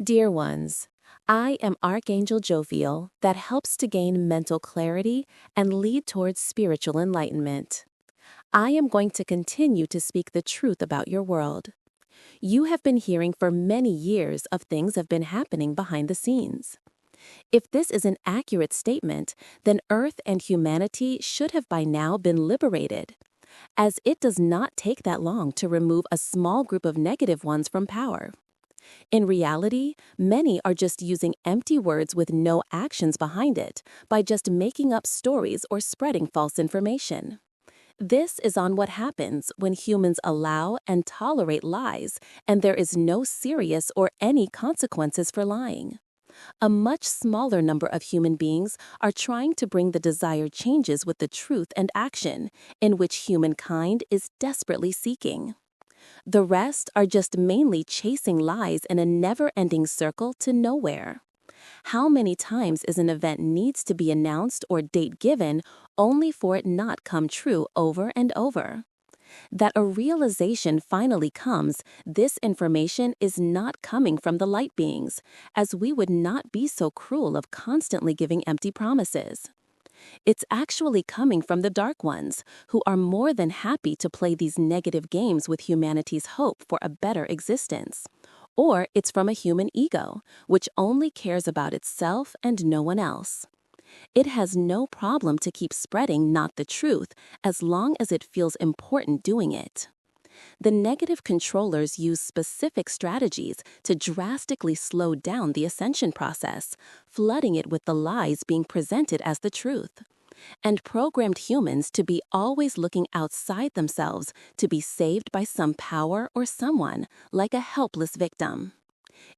Dear ones, I am Archangel Jophiel that helps to gain mental clarity and lead towards spiritual enlightenment. I am going to continue to speak the truth about your world. You have been hearing for many years of things have been happening behind the scenes. If this is an accurate statement, then Earth and humanity should have by now been liberated, as it does not take that long to remove a small group of negative ones from power. In reality, many are just using empty words with no actions behind it by just making up stories or spreading false information. This is on what happens when humans allow and tolerate lies and there is no serious or any consequences for lying. A much smaller number of human beings are trying to bring the desired changes with the truth and action, in which humankind is desperately seeking. The rest are just mainly chasing lies in a never-ending circle to nowhere. How many times is an event needs to be announced or date given only for it not come true over and over? That a realization finally comes, this information is not coming from the light beings, as we would not be so cruel of constantly giving empty promises. It's actually coming from the dark ones, who are more than happy to play these negative games with humanity's hope for a better existence. Or it's from a human ego, which only cares about itself and no one else. It has no problem to keep spreading not the truth as long as it feels important doing it. The negative controllers use specific strategies to drastically slow down the ascension process, flooding it with the lies being presented as the truth, and programmed humans to be always looking outside themselves to be saved by some power or someone, like a helpless victim.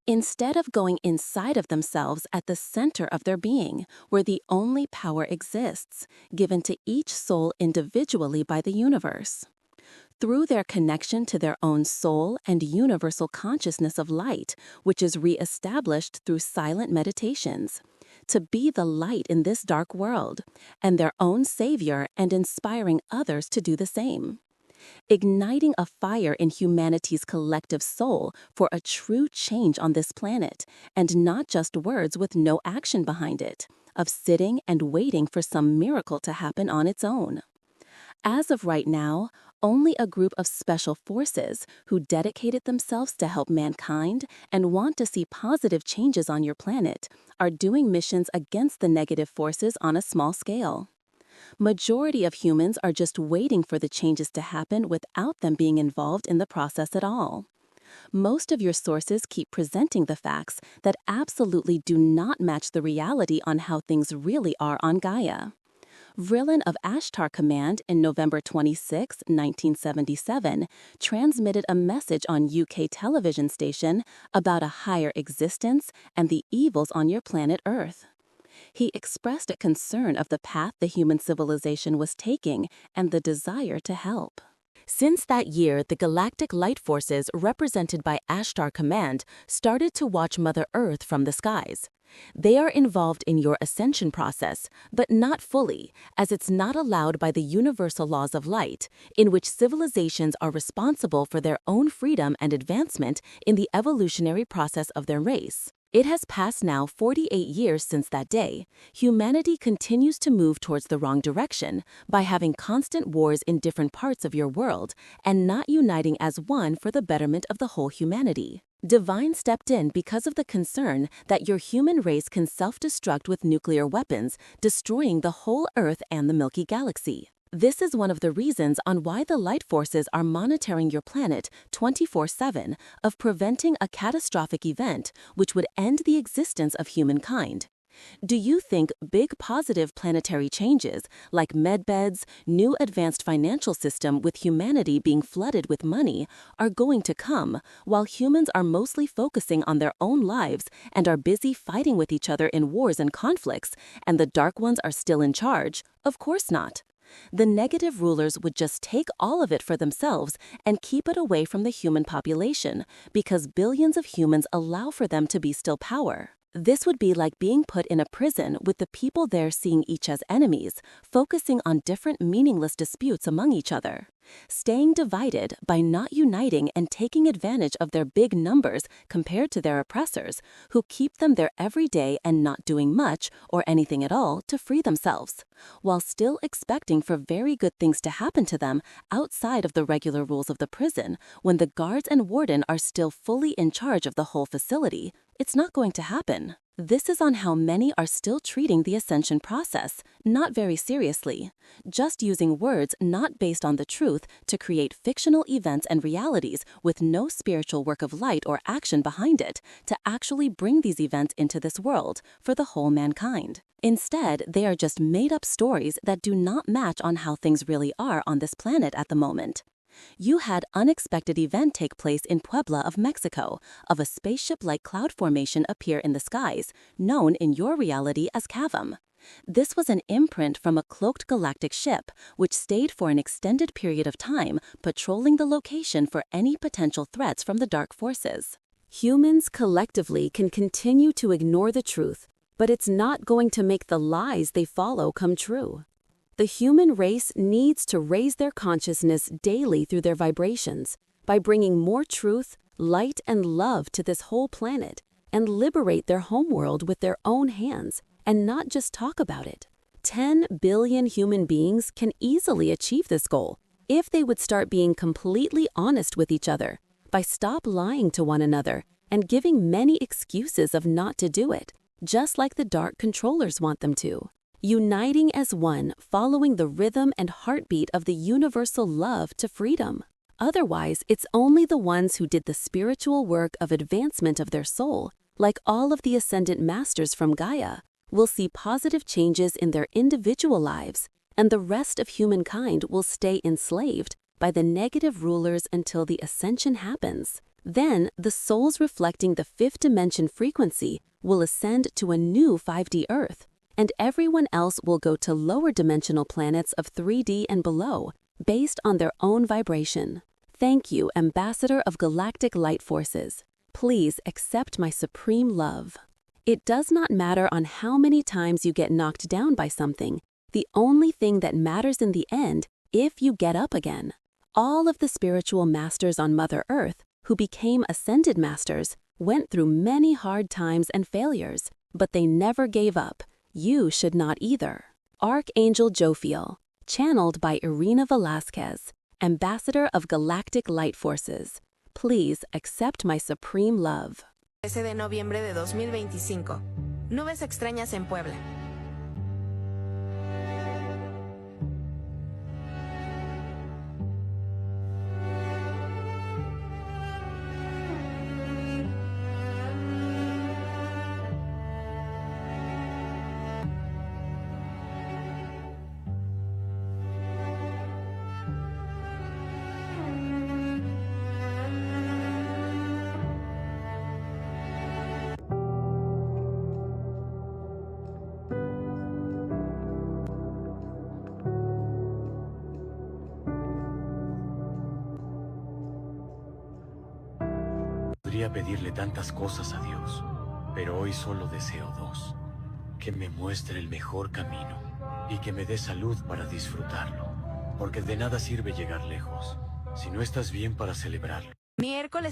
Instead of going inside of themselves at the center of their being, where the only power exists, given to each soul individually by the universe. Through their connection to their own soul and universal consciousness of light, which is re-established through silent meditations, to be the light in this dark world, and their own savior and inspiring others to do the same. Igniting a fire in humanity's collective soul for a true change on this planet, and not just words with no action behind it, of sitting and waiting for some miracle to happen on its own. As of right now, only a group of special forces who dedicated themselves to help mankind and want to see positive changes on your planet are doing missions against the negative forces on a small scale. Majority of humans are just waiting for the changes to happen without them being involved in the process at all. Most of your sources keep presenting the facts that absolutely do not match the reality on how things really are on Gaia. Vrillin of Ashtar Command in November 26, 1977, transmitted a message on UK television station about a higher existence and the evils on your planet Earth. He expressed a concern of the path the human civilization was taking and the desire to help. Since that year, the galactic light forces represented by Ashtar Command started to watch Mother Earth from the skies. They are involved in your ascension process, but not fully, as it's not allowed by the universal laws of light, in which civilizations are responsible for their own freedom and advancement in the evolutionary process of their race. It has passed now 48 years since that day. Humanity continues to move towards the wrong direction by having constant wars in different parts of your world and not uniting as one for the betterment of the whole humanity. Divine stepped in because of the concern that your human race can self-destruct with nuclear weapons, destroying the whole Earth and the Milky Galaxy. This is one of the reasons on why the light forces are monitoring your planet 24/7 of preventing a catastrophic event which would end the existence of humankind. Do you think big positive planetary changes like medbeds, new advanced financial system with humanity being flooded with money are going to come while humans are mostly focusing on their own lives and are busy fighting with each other in wars and conflicts, and the dark ones are still in charge? Of course not. The negative rulers would just take all of it for themselves and keep it away from the human population because billions of humans allow for them to be still power. This would be like being put in a prison with the people there seeing each as enemies, focusing on different meaningless disputes among each other. staying divided by not uniting and taking advantage of their big numbers compared to their oppressors, who keep them there every day and not doing much or anything at all to free themselves, while still expecting for very good things to happen to them outside of the regular rules of the prison when the guards and warden are still fully in charge of the whole facility. It's not going to happen. This is on how many are still treating the ascension process not very seriously, just using words not based on the truth to create fictional events and realities with no spiritual work of light or action behind it to actually bring these events into this world for the whole mankind. Instead, they are just made-up stories that do not match on how things really are on this planet at the moment. You had unexpected event take place in Puebla of Mexico, of a spaceship-like cloud formation appear in the skies, known in your reality as Cavam. This was an imprint from a cloaked galactic ship, which stayed for an extended period of time, patrolling the location for any potential threats from the dark forces. Humans collectively can continue to ignore the truth, but it's not going to make the lies they follow come true. The human race needs to raise their consciousness daily through their vibrations by bringing more truth, light, and love to this whole planet and liberate their homeworld with their own hands and not just talk about it. 10 billion human beings can easily achieve this goal if they would start being completely honest with each other, by stop lying to one another and giving many excuses of not to do it, just like the dark controllers want them to. Uniting as one, following the rhythm and heartbeat of the universal love to freedom. Otherwise, it's only the ones who did the spiritual work of advancement of their soul, like all of the ascendant masters from Gaia, will see positive changes in their individual lives, and the rest of humankind will stay enslaved by the negative rulers until the ascension happens. Then, the souls reflecting the fifth dimension frequency will ascend to a new 5D Earth, and everyone else will go to lower dimensional planets of 3D and below, based on their own vibration. Thank you, Ambassador of Galactic Light Forces. Please accept my supreme love. It does not matter on how many times you get knocked down by something. The only thing that matters in the end, if you get up again. All of the spiritual masters on Mother Earth, who became ascended masters, went through many hard times and failures, but they never gave up. You should not either. Archangel Jophiel, channeled by Erena Velazquez, Ambassador of Galactic Light Forces. Please accept my supreme love. 13 de noviembre de 2025. Nubes extrañas en Puebla. Podría pedirle tantas cosas a Dios, pero hoy solo deseo dos: que me muestre el mejor camino y que me dé salud para disfrutarlo, porque de nada sirve llegar lejos si no estás bien para celebrarlo. Miércoles